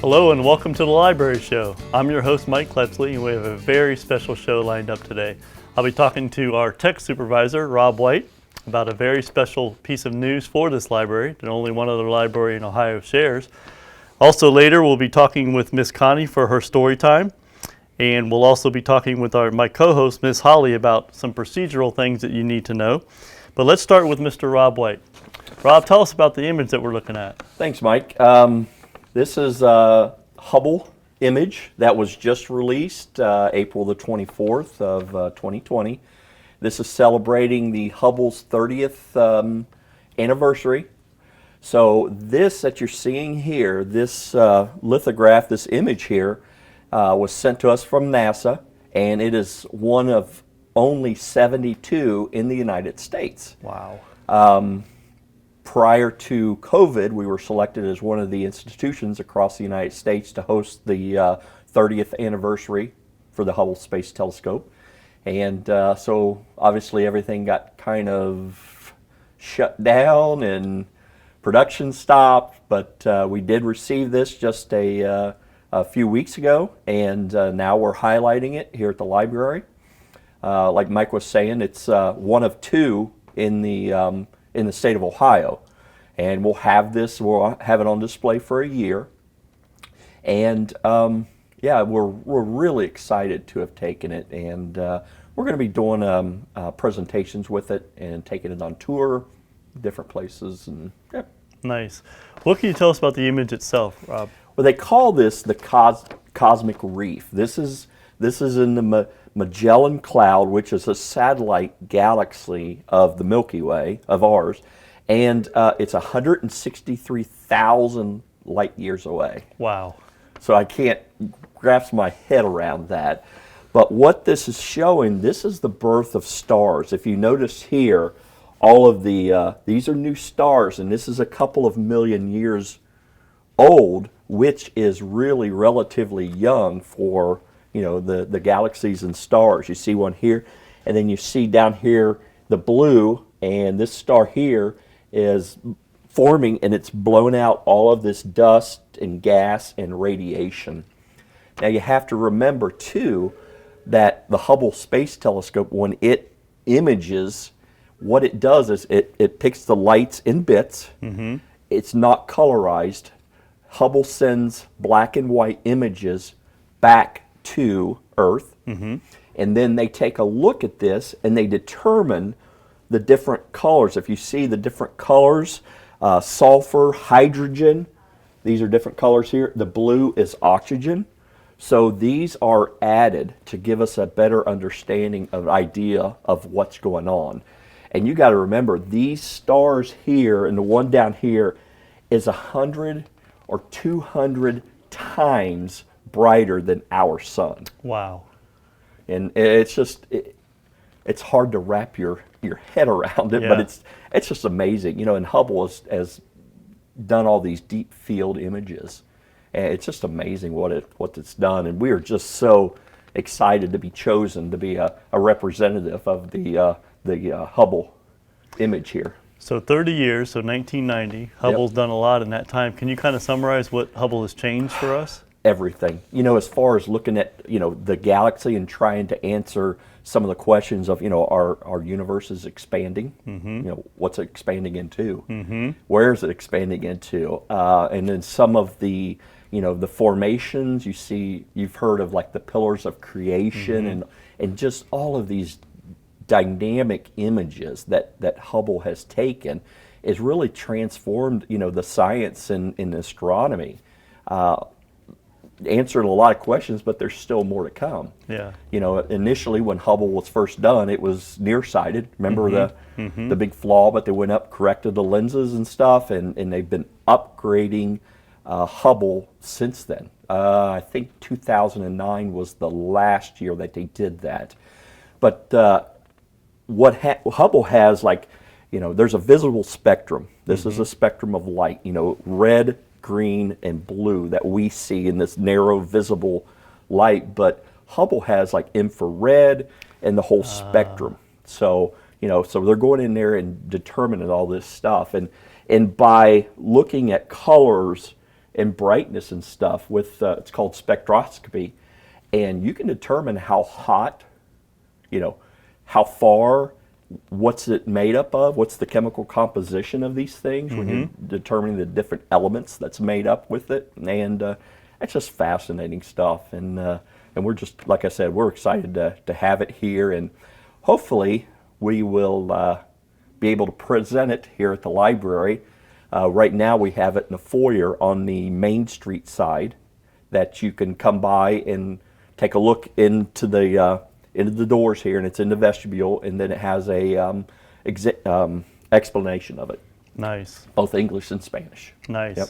Hello and welcome to the Library Show. I'm your host Mike Kletsley and we have a very special show lined up today. I'll be talking to our tech supervisor, Robb White, about a very special piece of news for this library that only one other library in Ohio shares. Also later we'll be talking with Miss Connie for her story time, and we'll also be talking with my co-host Miss Holly about some procedural things that you need to know. But let's start with Mr. Robb White. Robb, tell us about the image that we're looking at. Thanks, Mike. This is a Hubble image that was just released April the 24th of 2020. This is celebrating the Hubble's 30th anniversary. So this that you're seeing here, this lithograph, this image here, was sent to us from NASA, and it is one of only 72 in the United States. Wow. Prior to COVID, we were selected as one of the institutions across the United States to host the 30th anniversary for the Hubble Space Telescope. And so obviously everything got kind of shut down and production stopped, but we did receive this just a few weeks ago, and now we're highlighting it here at the library. Like Mike was saying, it's one of two in the state of Ohio, and we'll have it on display for a year. And yeah, we're really excited to have taken it, and we're going to be doing presentations with it and taking it on tour, different places, and yeah. Nice. What can you tell us about the image itself, Robb? Well, they call this the cosmic reef. This is in the Magellan Cloud, which is a satellite galaxy of the Milky Way, of ours, and it's 163,000 light years away. Wow. So I can't grasp my head around that. But what this is showing, this is the birth of stars. If you notice here, all of these are new stars, and this is a couple of million years old, which is really relatively young for the galaxies and stars. You see one here, and then you see down here the blue, and this star here is forming, and it's blown out all of this dust and gas and radiation. Now you have to remember too that the Hubble Space Telescope, when it images, what it does is it picks the lights in bits. Mm-hmm. It's not colorized. Hubble sends black and white images back to Earth, mm-hmm. and then they take a look at this and they determine the different colors. If you see the different colors, sulfur, hydrogen, these are different colors here. The blue is oxygen. So these are added to give us a better understanding of idea of what's going on. And you got to remember, these stars here and the one down here is 100 or 200 times brighter than our sun. Wow. And it's just, it's hard to wrap your head around it, Yeah. but it's just amazing. And Hubble has done all these deep field images, and it's just amazing what it's done. And we are just so excited to be chosen to be a representative of the Hubble image here. So 30 years, so 1990. Hubble's done a lot in that time. Can you kind of summarize what Hubble has changed for us? Everything. As far as looking at, the galaxy and trying to answer some of the questions of, our universe is expanding. Mm-hmm. What's it expanding into? Mm-hmm. Where is it expanding into? And then some of the, the formations you've heard of, like the pillars of creation, mm-hmm. and just all of these dynamic images that Hubble has taken is really transformed, the science in astronomy. Answered a lot of questions, but there's still more to come. Yeah. Initially when Hubble was first done, it was nearsighted. Remember mm-hmm. the big flaw, but they went up, corrected the lenses and stuff, and they've been upgrading Hubble since then. I think 2009 was the last year that they did that. But Hubble has, there's a visible spectrum. This mm-hmm. is a spectrum of light, red, green, and blue that we see in this narrow visible light. But Hubble has infrared and the whole spectrum. So, so they're going in there and determining all this stuff. And by looking at colors and brightness and stuff with, it's called spectroscopy. And you can determine how hot, how far, what's it made up of, what's the chemical composition of these things when you're determining the different elements that's made up with it. And it's just fascinating stuff. And we're just, like I said, we're excited to have it here. And hopefully we will be able to present it here at the library. Right now we have it in the foyer on the Main Street side that you can come by and take a look into the doors here, and it's in the vestibule, and then it has a explanation of it. Nice. Both English and Spanish. Nice. Yep.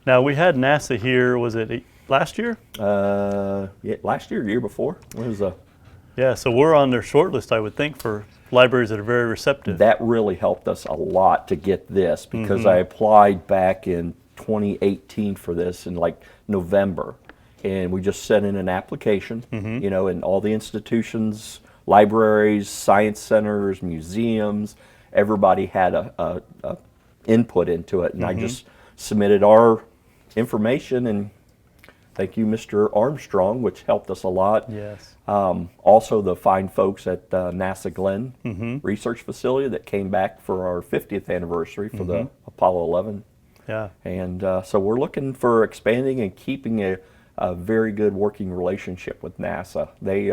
Now, we had NASA here, was it last year? Yeah, last year, year before. When was Yeah, so we're on their short list, I would think, for libraries that are very receptive. That really helped us a lot to get this, because I applied back in 2018 for this in like November. And we just sent in an application, and all the institutions, libraries, science centers, museums, everybody had a input into it. And I just submitted our information, and thank you, Mr. Armstrong, which helped us a lot. Yes. Also the fine folks at NASA Glenn Research Facility that came back for our 50th anniversary for the Apollo 11. Yeah. And so we're looking for expanding and keeping a very good working relationship with NASA. They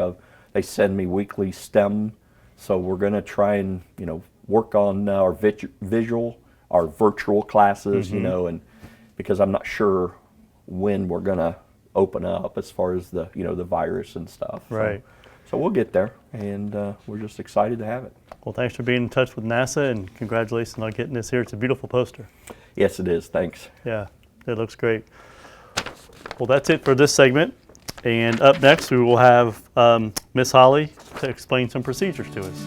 send me weekly STEM, so we're going to try and work on our virtual classes, and because I'm not sure when we're going to open up as far as the the virus and stuff. Right. So we'll get there, and we're just excited to have it. Well, thanks for being in touch with NASA, and congratulations on getting this here. It's a beautiful poster. Yes, it is. Thanks. Yeah, it looks great. Well, that's it for this segment. And up next, we will have Miss Holly to explain some procedures to us.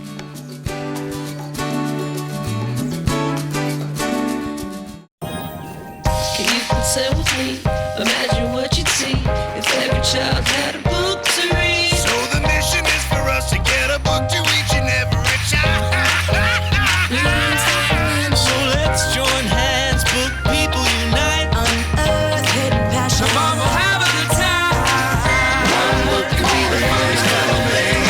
You can say with me, imagine what you'd see if every child had a book to read. So the mission is for us to get a book to each and every child. So let's join hands, book people unite. Unearth hidden passion. Come on, we'll have a good time. One book can be the funniest kind of thing.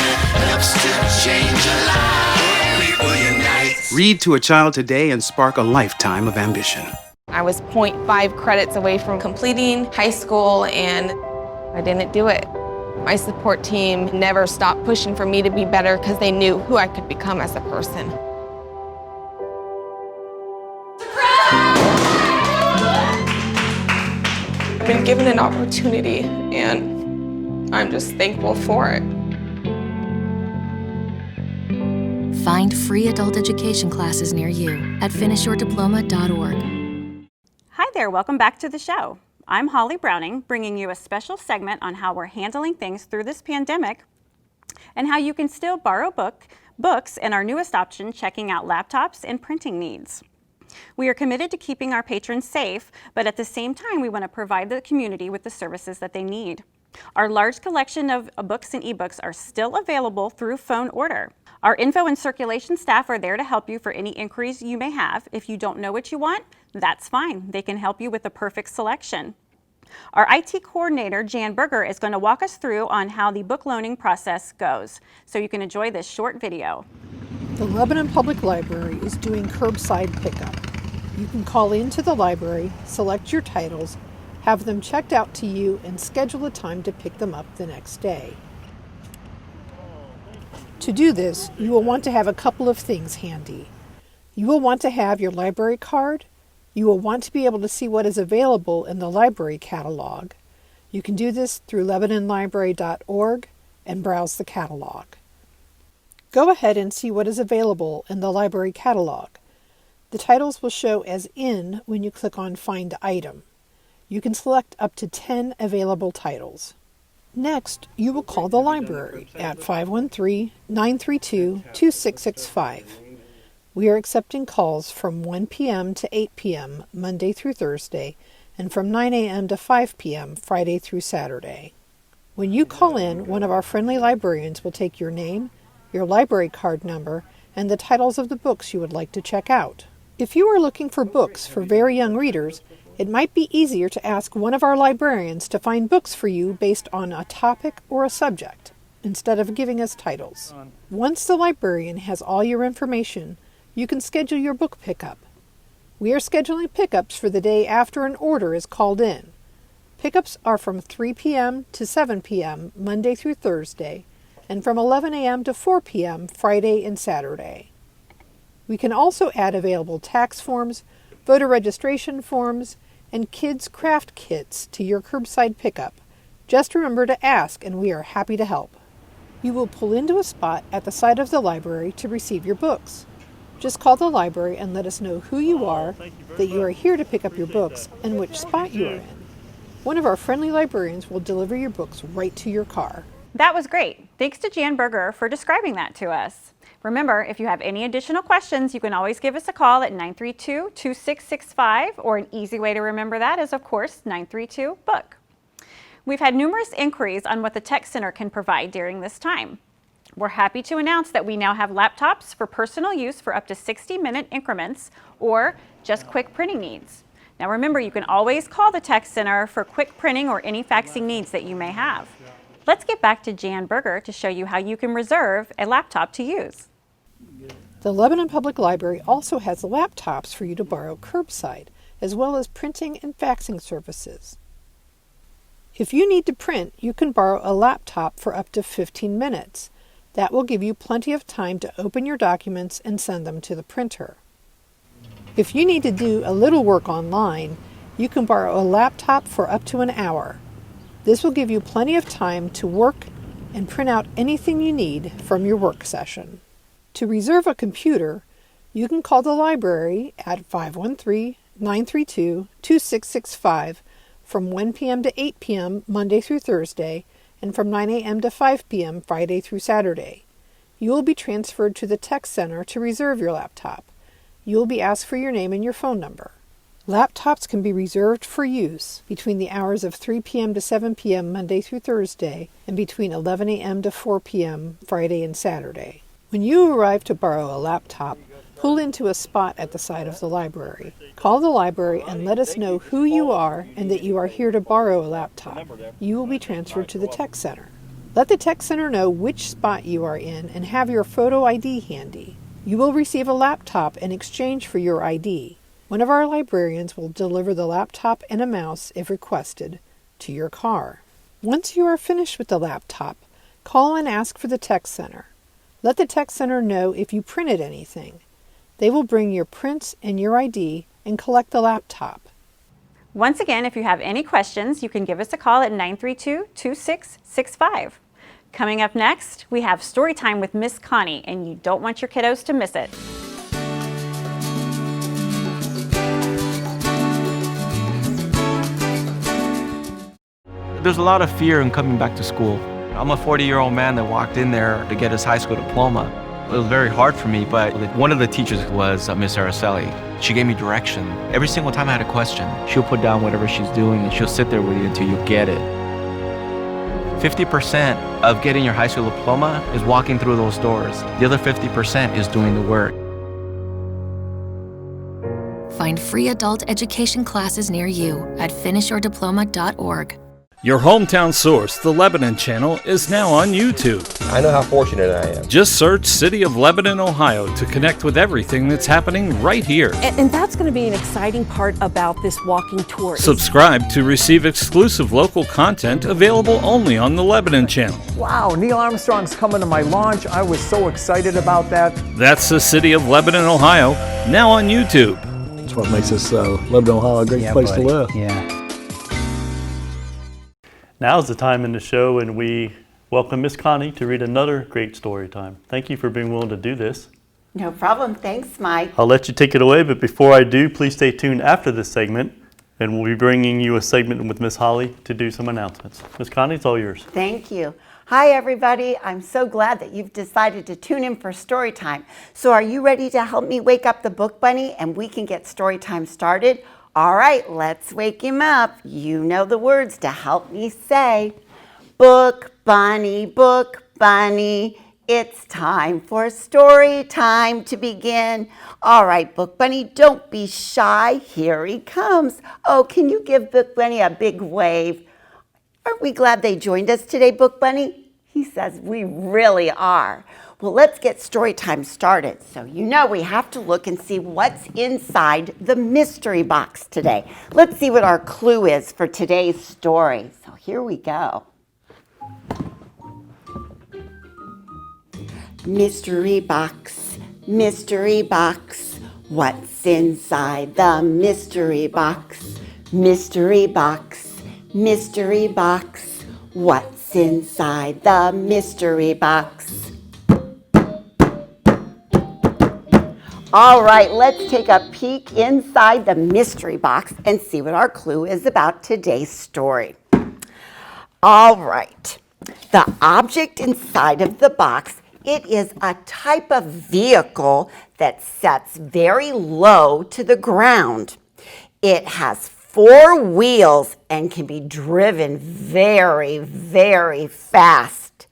Helps to change a life. People unite. Read to a child today and spark a lifetime of ambition. I was 0.5 credits away from completing high school, and I didn't do it. My support team never stopped pushing for me to be better because they knew who I could become as a person. I've been given an opportunity, and I'm just thankful for it. Find free adult education classes near you at finishyourdiploma.org. Hi there, welcome back to the show. I'm Holly Browning, bringing you a special segment on how we're handling things through this pandemic and how you can still borrow books and our newest option, checking out laptops and printing needs. We are committed to keeping our patrons safe, but at the same time, we want to provide the community with the services that they need. Our large collection of books and ebooks are still available through phone order. Our info and circulation staff are there to help you for any inquiries you may have. If you don't know what you want, that's fine. They can help you with the perfect selection. Our IT coordinator, Jan Berger, is going to walk us through on how the book loaning process goes, so you can enjoy this short video. The Lebanon Public Library is doing curbside pickup. You can call into the library, select your titles, have them checked out to you, and schedule a time to pick them up the next day. To do this, you will want to have a couple of things handy. You will want to have your library card. You will want to be able to see what is available in the library catalog. You can do this through LebanonLibrary.org and browse the catalog. Go ahead and see what is available in the library catalog. The titles will show as in when you click on Find Item. You can select up to 10 available titles. Next, you will call the library at 513-932-2665. We are accepting calls from 1 p.m. to 8 p.m. Monday through Thursday, and from 9 a.m. to 5 p.m. Friday through Saturday. When you call in, one of our friendly librarians will take your name, your library card number, and the titles of the books you would like to check out. If you are looking for books for very young readers, It might be easier to ask one of our librarians to find books for you based on a topic or a subject, instead of giving us titles. Once the librarian has all your information, you can schedule your book pickup. We are scheduling pickups for the day after an order is called in. Pickups are from 3 p.m. to 7 p.m. Monday through Thursday, and from 11 a.m. to 4 p.m. Friday and Saturday. We can also add available tax forms, voter registration forms, and kids' craft kits to your curbside pickup. Just remember to ask, and we are happy to help. You will pull into a spot at the side of the library to receive your books. Just call the library and let us know who you are, that you are here to pick up your books, and which spot you are in. One of our friendly librarians will deliver your books right to your car. That was great. Thanks to Jan Berger for describing that to us. Remember, if you have any additional questions, you can always give us a call at 932-2665, or an easy way to remember that is, of course, 932-BOOK. We've had numerous inquiries on what the Tech Center can provide during this time. We're happy to announce that we now have laptops for personal use for up to 60-minute increments or just quick printing needs. Now remember, you can always call the Tech Center for quick printing or any faxing needs that you may have. Let's get back to Jan Berger to show you how you can reserve a laptop to use. The Lebanon Public Library also has laptops for you to borrow curbside, as well as printing and faxing services. If you need to print, you can borrow a laptop for up to 15 minutes. That will give you plenty of time to open your documents and send them to the printer. If you need to do a little work online, you can borrow a laptop for up to an hour. This will give you plenty of time to work and print out anything you need from your work session. To reserve a computer, you can call the library at 513-932-2665 from 1 p.m. to 8 p.m. Monday through Thursday, and from 9 a.m. to 5 p.m. Friday through Saturday. You will be transferred to the Tech Center to reserve your laptop. You will be asked for your name and your phone number. Laptops can be reserved for use between the hours of 3 p.m. to 7 p.m. Monday through Thursday, and between 11 a.m. to 4 p.m. Friday and Saturday. When you arrive to borrow a laptop, pull into a spot at the side of the library. Call the library and let us know who you are and that you are here to borrow a laptop. You will be transferred to the Tech Center. Let the Tech Center know which spot you are in and have your photo ID handy. You will receive a laptop in exchange for your ID. One of our librarians will deliver the laptop and a mouse, if requested, to your car. Once you are finished with the laptop, call and ask for the Tech Center. Let the Tech Center know if you printed anything. They will bring your prints and your ID and collect the laptop. Once again, if you have any questions, you can give us a call at 932-2665. Coming up next, we have story time with Miss Connie, and you don't want your kiddos to miss it. There's a lot of fear in coming back to school. I'm a 40-year-old man that walked in there to get his high school diploma. It was very hard for me, but one of the teachers was Miss Araceli. She gave me direction. Every single time I had a question, she'll put down whatever she's doing and she'll sit there with you until you get it. 50% of getting your high school diploma is walking through those doors. The other 50% is doing the work. Find free adult education classes near you at finishyourdiploma.org. Your hometown source, the Lebanon Channel, is now on YouTube. I know how fortunate I am. Just search City of Lebanon, Ohio to connect with everything that's happening right here. And that's going to be an exciting part about this walking tour. Subscribe to receive exclusive local content available only on the Lebanon Channel. Wow, Neil Armstrong's coming to my launch. I was so excited about that. That's the City of Lebanon, Ohio, now on YouTube. That's what makes this Lebanon, Ohio a great place to live. Yeah. Now's the time in the show when we welcome Miss Connie to read another great story time. Thank you for being willing to do this. No problem. Thanks, Mike. I'll let you take it away, but before I do, please stay tuned after this segment, and we'll be bringing you a segment with Miss Holly to do some announcements. Miss Connie, it's all yours. Thank you. Hi, everybody. I'm so glad that you've decided to tune in for story time. So are you ready to help me wake up the book bunny and we can get story time started? All right, let's wake him up. You know the words to help me say. Book bunny, It's time for story time to begin. All right, Book Bunny, don't be shy. Here he comes. Oh, can you give Book Bunny a big wave? Aren't we glad they joined us today, Book Bunny? He says we really are. Well, let's get story time started. So you know we have to look and see what's inside the mystery box today. Let's see what our clue is for today's story. So here we go. Mystery box, what's inside the mystery box? Mystery box, what's inside the mystery box? All right, let's take a peek inside the mystery box and see what our clue is about today's story. All right, the object inside of the box, it is a type of vehicle that sets very low to the ground. It has 4 wheels and can be driven very, very fast.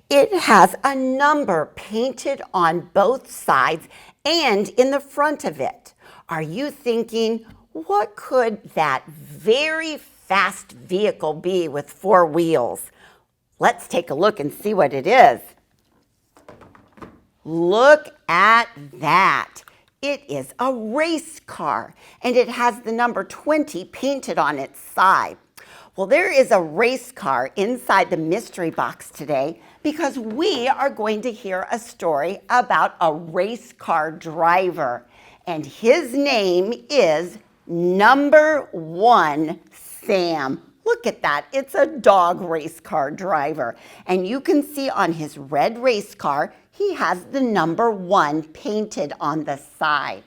It has a number painted on both sides and in the front of it. Are you thinking, what could that very fast vehicle be with 4 wheels? Let's take a look and see what it is. Look at that. It is a race car, and it has the number 20 painted on its side. Well, there is a race car inside the mystery box today because we are going to hear a story about a race car driver, and his name is Number 1 Sam. Look at that. It's a dog race car driver, and you can see on his red race car, he has the number 1 painted on the side.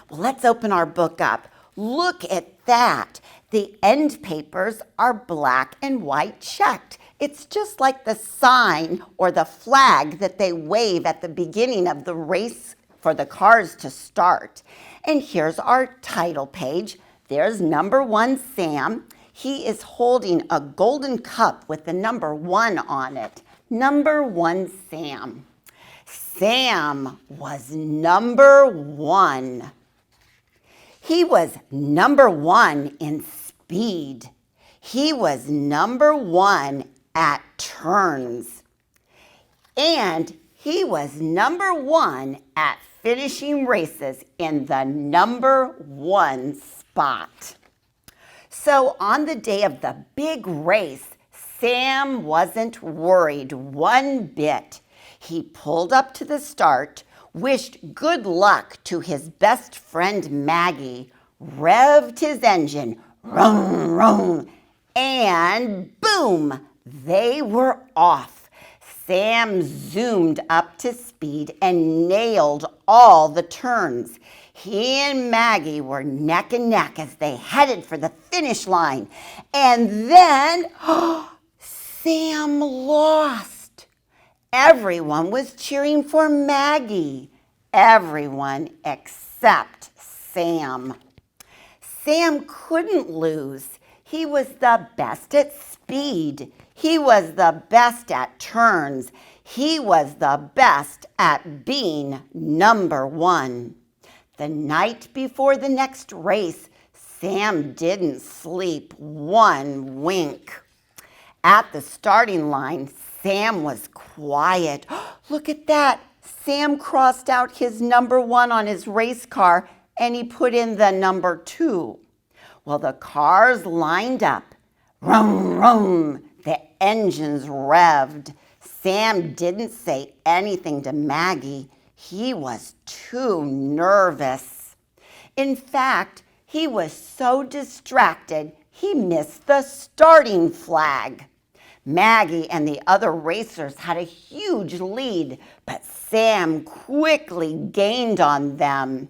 Well, let's open our book up. Look at that. The end papers are black and white checked. It's just like the sign or the flag that they wave at the beginning of the race for the cars to start. And here's our title page. There's Number 1 Sam. He is holding a golden cup with the number 1 on it. Number 1 Sam. Sam was number 1. He was number 1 in speed. He was number 1 at turns. And he was number 1 at finishing races in the number 1 spot. So on the day of the big race, Sam wasn't worried one bit. He pulled up to the start, wished good luck to his best friend Maggie, revved his engine, vroom, vroom, and boom, they were off. Sam zoomed up to speed and nailed all the turns. He and Maggie were neck and neck as they headed for the finish line. And then, Sam lost. Everyone was cheering for Maggie. Everyone except Sam. Sam couldn't lose. He was the best at speed. He was the best at turns. He was the best at being number 1. The night before the next race, Sam didn't sleep one wink. At the starting line, Sam was quiet. Look at that. Sam crossed out his number 1 on his race car and he put in the number 2. Well, the cars lined up. Vroom, vroom. The engines revved. Sam didn't say anything to Maggie. He was too nervous. In fact, he was so distracted, he missed the starting flag. Maggie and the other racers had a huge lead, but Sam quickly gained on them.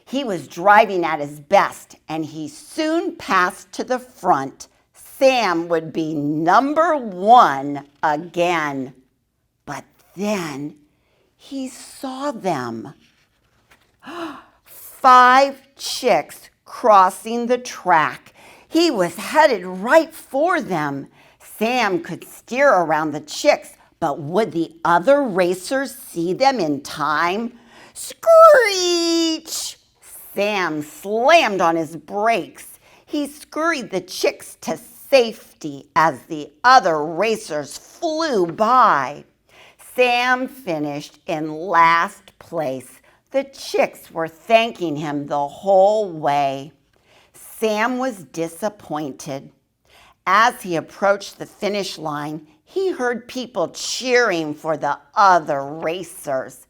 He was driving at his best, and he soon passed to the front. Sam would be number 1 again. But then he saw them. 5 chicks crossing the track. He was headed right for them. Sam could steer around the chicks, But would the other racers see them in time? Screech! Sam slammed on his brakes. He scurried the chicks to safety as the other racers flew by. Sam finished in last place. The chicks were thanking him the whole way. Sam was disappointed. As he approached the finish line, he heard people cheering for the other racers.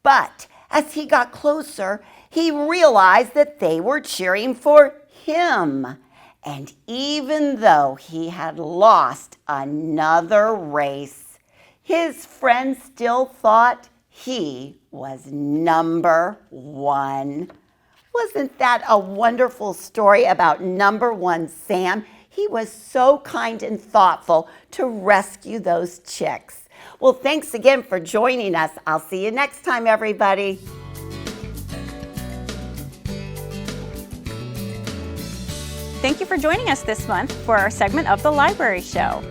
But as he got closer, he realized that they were cheering for him. And even though he had lost another race, his friends still thought he was number one. Wasn't that a wonderful story about number one Sam? He was so kind and thoughtful to rescue those chicks. Well, thanks again for joining us. I'll see you next time, everybody. Thank you for joining us this month for our segment of the Library Show.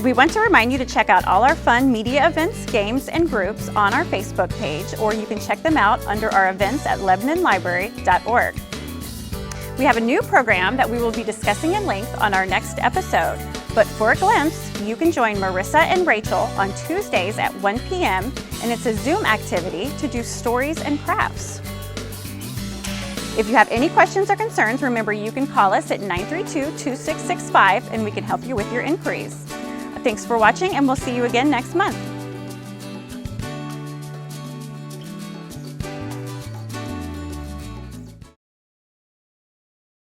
We want to remind you to check out all our fun media events, games, and groups on our Facebook page, or you can check them out under our events at LebanonLibrary.org. We have a new program that we will be discussing in length on our next episode. But for a glimpse, you can join Marissa and Rachel on Tuesdays at 1 p.m. and it's a Zoom activity to do stories and crafts. If you have any questions or concerns, remember you can call us at 932-2665 and we can help you with your inquiries. Thanks for watching and we'll see you again next month.